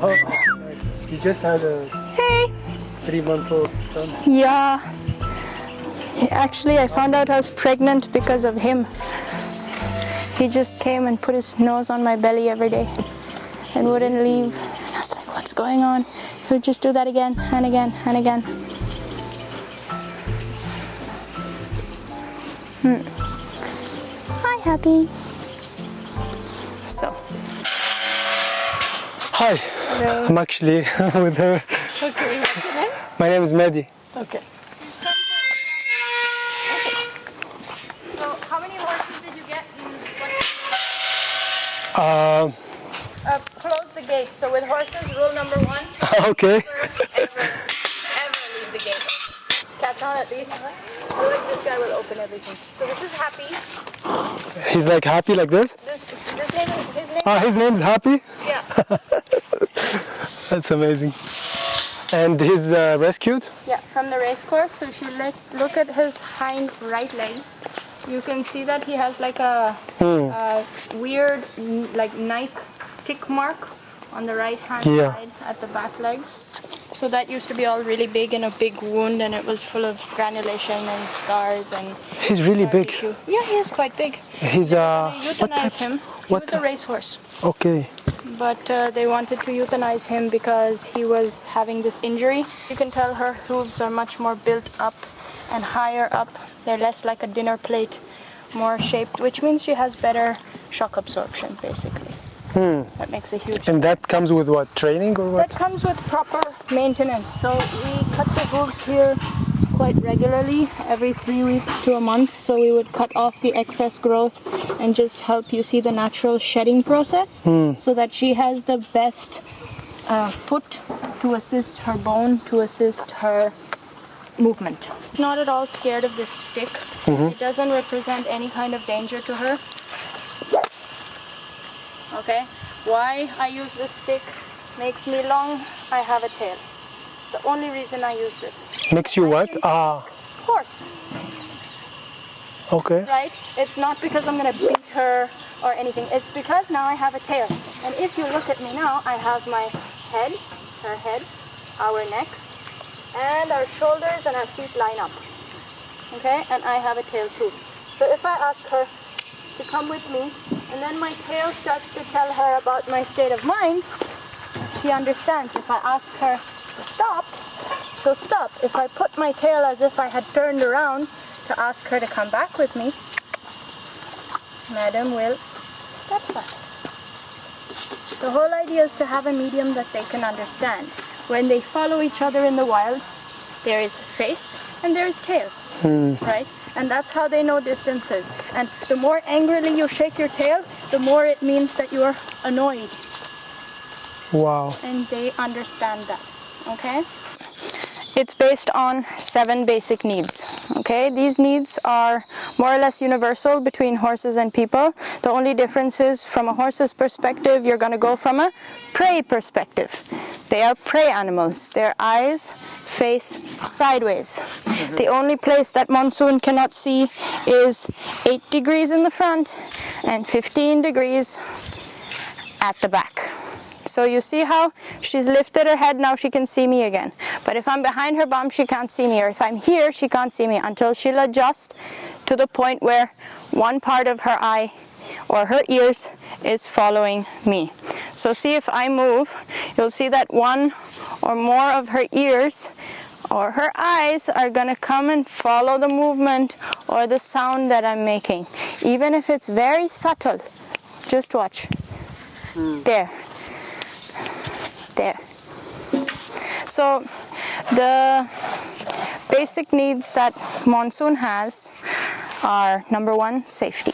Oh, nice. You just had a Hey! 3-month-old son. Yeah. Actually, I found out I was pregnant because of him. He just came and put his nose on my belly every day and wouldn't leave. And I was like, what's going on? He would just do that again and again and again. Hi, Happy. So. Hi. Hello. I'm actually with her. Okay, what's your name? My name is Mehdi. Okay. So, how many horses did you get? Close the gate. So with horses, rule number 1. Okay. Ever leave the gate open. Catch on at least. Otherwise this guy will open everything. So this is Happy. He's like happy like this? His name. His name's Happy? Yeah. That's amazing. And he's rescued? Yeah, from the race course. So if you look at his hind right leg, you can see that he has like a weird like Nike tick mark on the right hand side at the back legs. So that used to be all really big and a big wound, and it was full of granulation and scars and. He's really big. Tissue. Yeah, he is quite big. He's Euthanized him. He was a racehorse. Okay. But they wanted to euthanize him because he was having this injury. You can tell her hooves are much more built up and higher up. They're less like a dinner plate, more shaped, which means she has better shock absorption, basically. That makes a huge difference. And that comes with what? Training or what? That comes with proper maintenance. So we cut the hooves here quite regularly, every 3 weeks to a month. So we would cut off the excess growth and just help you see the natural shedding process so that she has the best foot to assist her bone, to assist her movement. Not at all scared of this stick. It doesn't represent any kind of danger to her. Okay, why I use this stick makes me long. I have a tail. It's the only reason I use this. Makes you what? Horse. Okay. Right? It's not because I'm gonna beat her or anything. It's because now I have a tail. And if you look at me now, I have my head, her head, our necks, and our shoulders and our feet line up. Okay? And I have a tail too. So if I ask her to come with me, and then my tail starts to tell her about my state of mind, she understands. If I ask her to stop, so stop. If I put my tail as if I had turned around to ask her to come back with me, Madam will step back. The whole idea is to have a medium that they can understand. When they follow each other in the wild, there is face and there is tail, right? And that's how they know distances. And the more angrily you shake your tail, the more it means that you're annoyed. Wow. And they understand that, okay? It's based on 7 basic needs, okay? These needs are more or less universal between horses and people. The only difference is from a horse's perspective, you're gonna go from a prey perspective. They are prey animals. Their eyes face sideways. The only place that Monsoon cannot see is 8 degrees in the front and 15 degrees at the back. So you see how she's lifted her head, now she can see me again. But if I'm behind her bum, she can't see me. Or if I'm here, she can't see me until she'll adjust to the point where one part of her eye or her ears is following me. So see, if I move, you'll see that one or more of her ears or her eyes are gonna come and follow the movement or the sound that I'm making. Even if it's very subtle, just watch. There. There. So the basic needs that Monsoon has are, number 1, safety.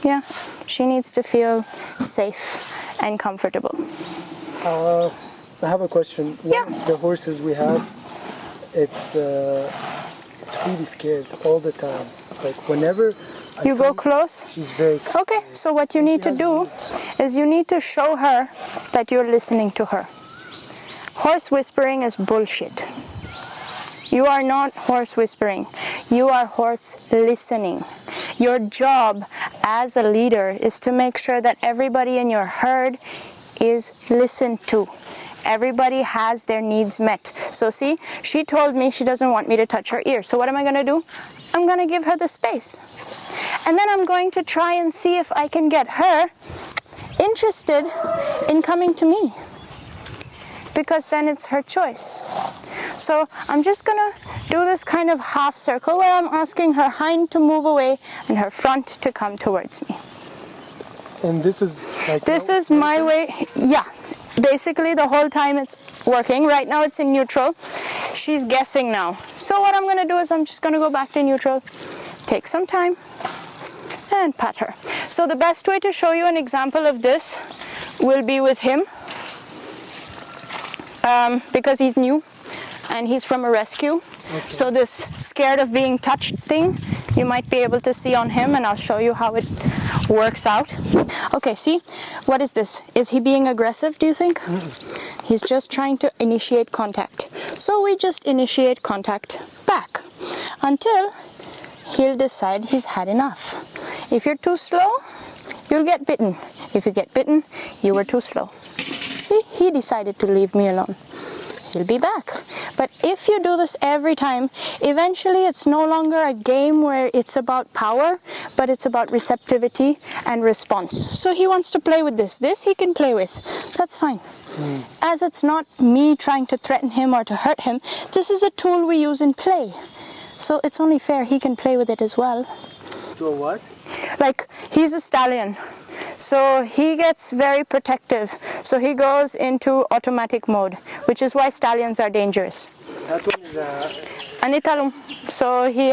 Yeah, she needs to feel safe and comfortable. I have a question. Yeah. One of the horses we have, it's really scared all the time. Like whenever You go close? she's very scared. Okay, so what you need to do is you need to show her that you're listening to her. Horse whispering is bullshit. You are not horse whispering. You are horse listening. Your job as a leader is to make sure that everybody in your herd is listened to. Everybody has their needs met. So see, she told me she doesn't want me to touch her ear. So what am I going to do? I'm going to give her the space. And then I'm going to try and see if I can get her interested in coming to me, because then it's her choice. So I'm just going to do this kind of half circle where I'm asking her hind to move away and her front to come towards me. And this is like... This is my way, yeah. Basically the whole time it's working. Right now it's in neutral. She's guessing now. So what I'm going to do is I'm just going to go back to neutral, take some time, and pat her. So the best way to show you an example of this will be with him, because he's new and he's from a rescue. Okay. So this scared of being touched thing, you might be able to see on him, and I'll show you how it works out. Okay, see, what is this? Is he being aggressive, do you think? He's just trying to initiate contact. So we just initiate contact back until he'll decide he's had enough. If you're too slow, you'll get bitten. If you get bitten, you were too slow. See, he decided to leave me alone. He'll be back. But if you do this every time, eventually it's no longer a game where it's about power, but it's about receptivity and response. So he wants to play with this. This he can play with. That's fine. As it's not me trying to threaten him or to hurt him, this is a tool we use in play. So it's only fair he can play with it as well. Do a what? Like, he's a stallion. So he gets very protective. So he goes into automatic mode, which is why stallions are dangerous. That one is Anitalum. So he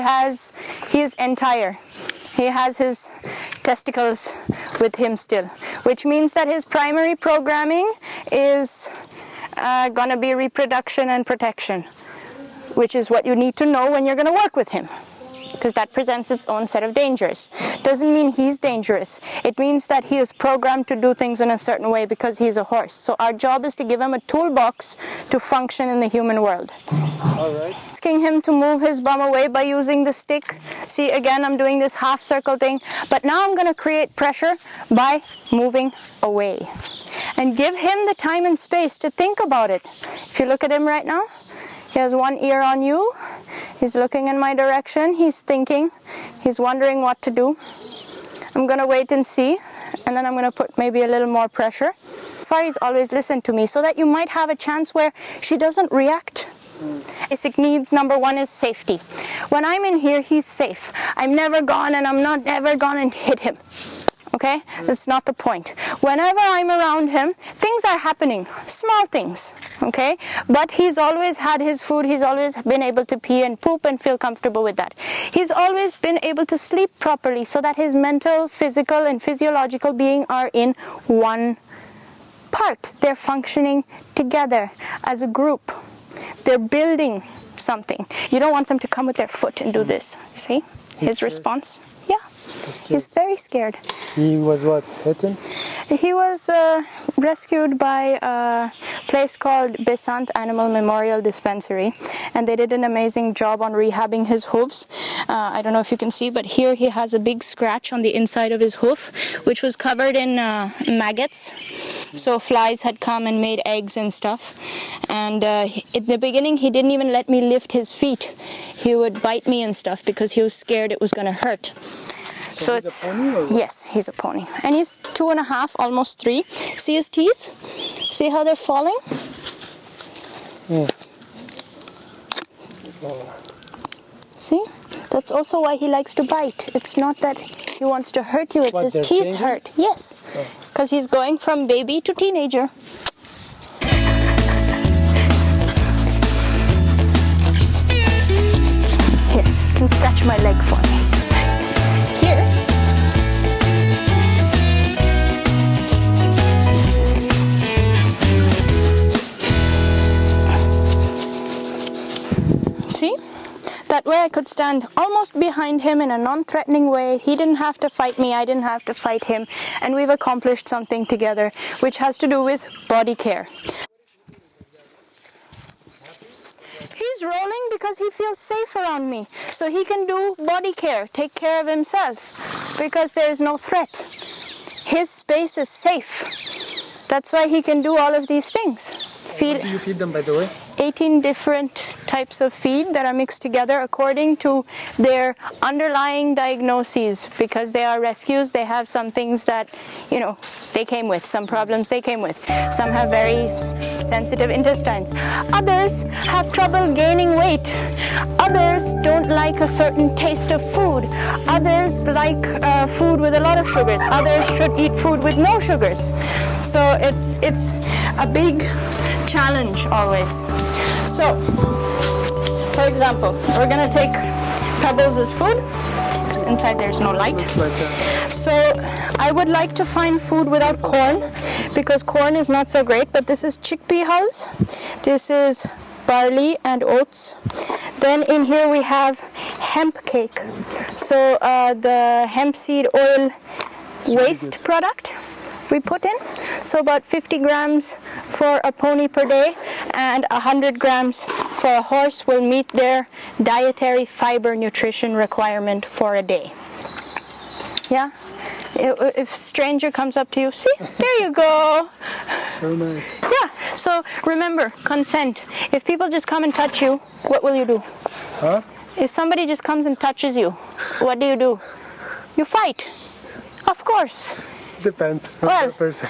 is entire. He has his testicles with him still, which means that his primary programming is gonna be reproduction and protection, which is what you need to know when you're gonna work with him, because that presents its own set of dangers. Doesn't mean he's dangerous. It means that he is programmed to do things in a certain way because he's a horse. So our job is to give him a toolbox to function in the human world. all right. Asking him to move his bum away by using the stick. See, again, I'm doing this half circle thing, but now I'm going to create pressure by moving away. And give him the time and space to think about it. If you look at him right now, he has one ear on you. He's looking in my direction. He's thinking. He's wondering what to do. I'm going to wait and see. And then I'm going to put maybe a little more pressure. Fari's always listened to me, so that you might have a chance where she doesn't react. Basic needs number one is safety. When I'm in here, he's safe. I'm never gone, and I'm not ever gone and hit him. Okay? That's not the point. Whenever I'm around him, things are happening. Small things. Okay? But he's always had his food. He's always been able to pee and poop and feel comfortable with that. He's always been able to sleep properly so that his mental, physical, and physiological being are in one part. They're functioning together as a group. They're building something. You don't want them to come with their foot and do this. See? His response? Yeah. He's very scared. He was what? Hidden? He was rescued by a place called Besant Animal Memorial Dispensary, and they did an amazing job on rehabbing his hooves. I don't know if you can see, but here he has a big scratch on the inside of his hoof, which was covered in maggots. So flies had come and made eggs and stuff. And in the beginning, he didn't even let me lift his feet. He would bite me and stuff because he was scared it was going to hurt. So he's it's a pony, or what? yes, he's a pony, and he's 2.5, almost 3. See his teeth? See how they're falling? See? That's also why he likes to bite. It's not that he wants to hurt you, it's What, his they're teeth changing? hurt. Yes, because he's going from baby to teenager. Here, you can scratch my leg for me. Here. See? That way I could stand almost behind him in a non-threatening way. He didn't have to fight me, I didn't have to fight him. And we've accomplished something together, which has to do with body care. He's rolling because he feels safe around me. So he can do body care, take care of himself, because there is no threat. His space is safe. That's why he can do all of these things. What do you feed them, by the way? 18 different types of feed that are mixed together according to their underlying diagnoses. Because they are rescues, they have some things that, you know, they came with, some problems they came with. Some have very sensitive intestines. Others have trouble gaining weight. Others don't like a certain taste of food. Others like food with a lot of sugars. Others should eat food with no sugars. So it's a big challenge always. So, for example, we're gonna take pebbles as food, because inside there's no light. So I would like to find food without corn, because corn is not so great, but this is chickpea hulls. This is barley and oats. Then in here we have hemp cake. So the hemp seed oil waste product we put in. So about 50 grams for a pony per day and 100 grams for a horse will meet their dietary fiber nutrition requirement for a day. Yeah? If a stranger comes up to you, see, there you go. So nice. Yeah, so remember, consent. If people just come and touch you, what will you do? Huh? If somebody just comes and touches you, what do? You fight. Of course. Depends on the person.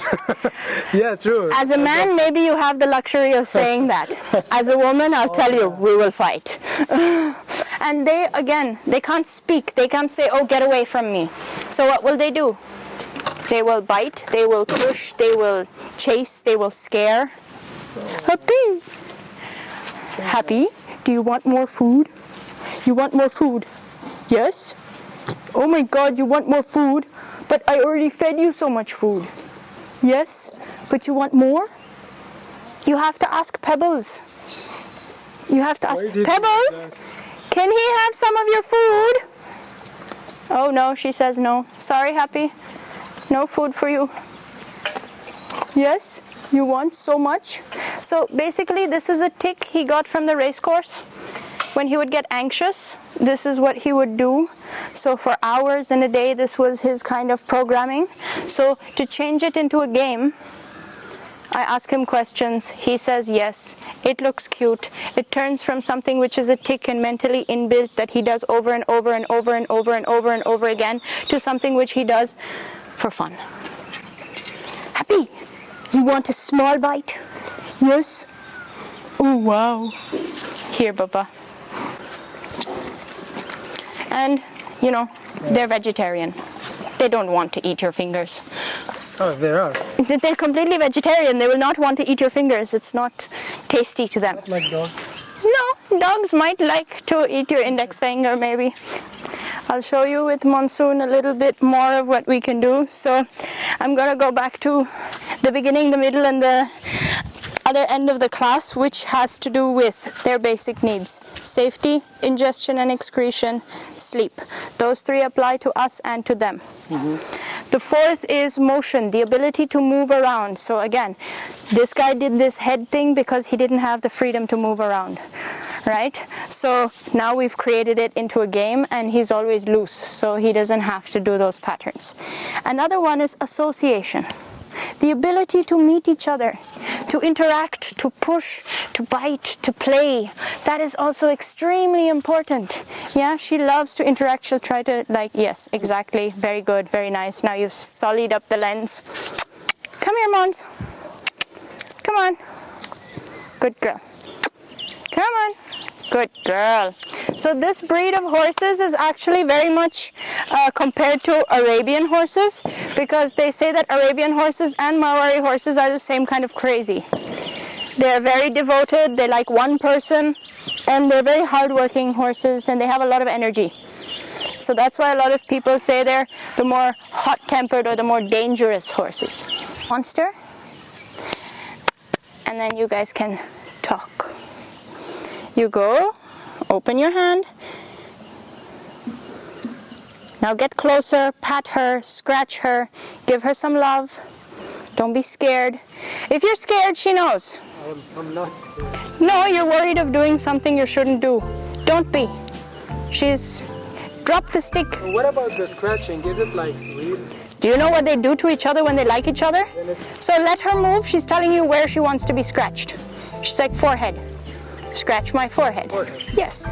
Yeah, true. As a man, maybe you have the luxury of saying that. As a woman, I'll tell you, we will fight. And they can't speak. They can't say, oh, get away from me. So what will they do? They will bite, they will push, they will chase, they will scare. Happy. Happy? Do you want more food? You want more food? Yes? Oh my God, you want more food? But I already fed you so much food. Yes? But you want more? You have to ask Pebbles. You have to ask Pebbles, can he have some of your food? Oh no, she says no. Sorry, Happy. No food for you. Yes? You want so much? So basically this is a tick he got from the race course. When he would get anxious, this is what he would do. So for hours in a day, this was his kind of programming. So to change it into a game, I ask him questions. He says yes. It looks cute. It turns from something which is a tick and mentally inbuilt that he does over and over and over and over and over and over again to something which he does for fun. Happy, you want a small bite? Yes? Oh, wow. Here, Baba. And, you know, they're vegetarian. They don't want to eat your fingers. Oh, they are? They're completely vegetarian. They will not want to eat your fingers. It's not tasty to them. Not like dogs? No, dogs might like to eat your index finger, maybe. I'll show you with Monsoon a little bit more of what we can do. So I'm going to go back to the beginning, the middle, and the other end of the class, which has to do with their basic needs: safety, ingestion and excretion, sleep. Those three apply to us and to them. The fourth is motion, the ability to move around. So again, this guy did this head thing because he didn't have the freedom to move around, right? So now we've created it into a game and he's always loose, so he doesn't have to do those patterns. Another one is association. The ability to meet each other, to interact, to push, to bite, to play. That is also extremely important. Yeah, she loves to interact. She'll try to, like, yes, exactly. Very good, very nice. Now you've sullied up the lens. Come here, Mons. Come on. Good girl. Come on. Good girl. So this breed of horses is actually very much compared to Arabian horses, because they say that Arabian horses and Maori horses are the same kind of crazy. They're very devoted, they like one person, and they're very hardworking horses, and they have a lot of energy. So that's why a lot of people say they're the more hot-tempered or the more dangerous horses. Monster. And then you guys can talk. You go, open your hand. Now get closer, pat her, scratch her, give her some love. Don't be scared. If you're scared, she knows. I'm not scared. No, you're worried of doing something you shouldn't do. Don't be. Drop the stick. What about the scratching? Is it like sweet? Do you know what they do to each other when they like each other? So let her move. She's telling you where she wants to be scratched. She's like, forehead. Scratch my forehead. Yes.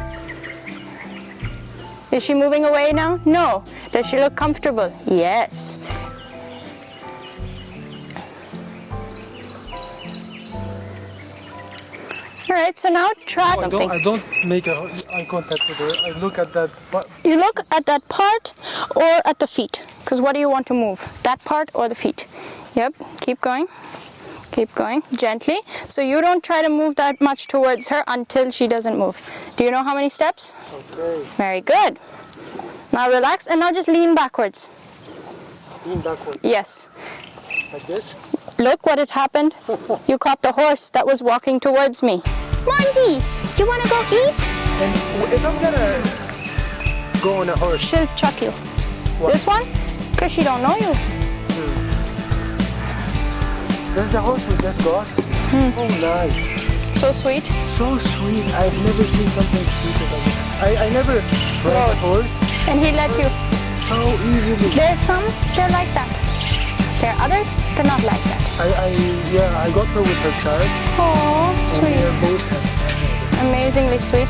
Is she moving away now? No. Does she look comfortable? Yes. All right, so now try something. I don't make eye contact with her. I look at that part. You look at that part or at the feet. Because what do you want to move? That part or the feet? Yep, keep going. Keep going, gently. So you don't try to move that much towards her until she doesn't move. Do you know how many steps? Okay. Very good. Now relax and now just lean backwards. Lean backwards. Yes. Like this? Look what had happened. You caught the horse that was walking towards me. Monzi, do you want to go eat? And if I'm gonna go on a horse, She'll chuck you. what? This one? Because she don't know you. There's the horse we just got. Oh, nice. So sweet. So sweet. I've never seen something sweeter than that. I never rode a horse And he let you. so easily. There's some, they're like that. There are others, they're not like that. I got her with her child. Oh, And sweet. they're both happy. Amazingly sweet.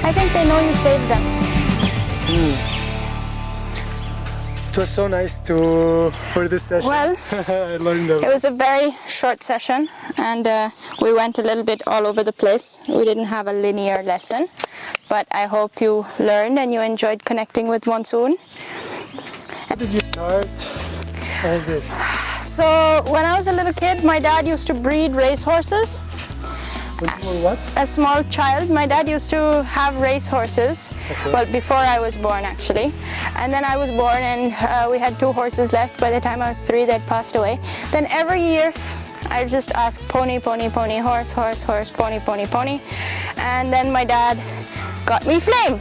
I think they know you saved them. It was so nice for this session. Well, I learned a it lot. was a very short session and we went a little bit all over the place. We didn't have a linear lesson, but I hope you learned and you enjoyed connecting with Monsoon. How did you start all this? So when I was a little kid, my dad used to breed racehorses. When you were what? A small child, my dad used to have racehorses. Okay. Well, before I was born actually. And then I was born and we had 2 horses left. By the time I was 3, they'd passed away. Then every year I just ask pony, pony, pony, horse, horse, horse, pony, pony, pony. And then my dad got me Flame.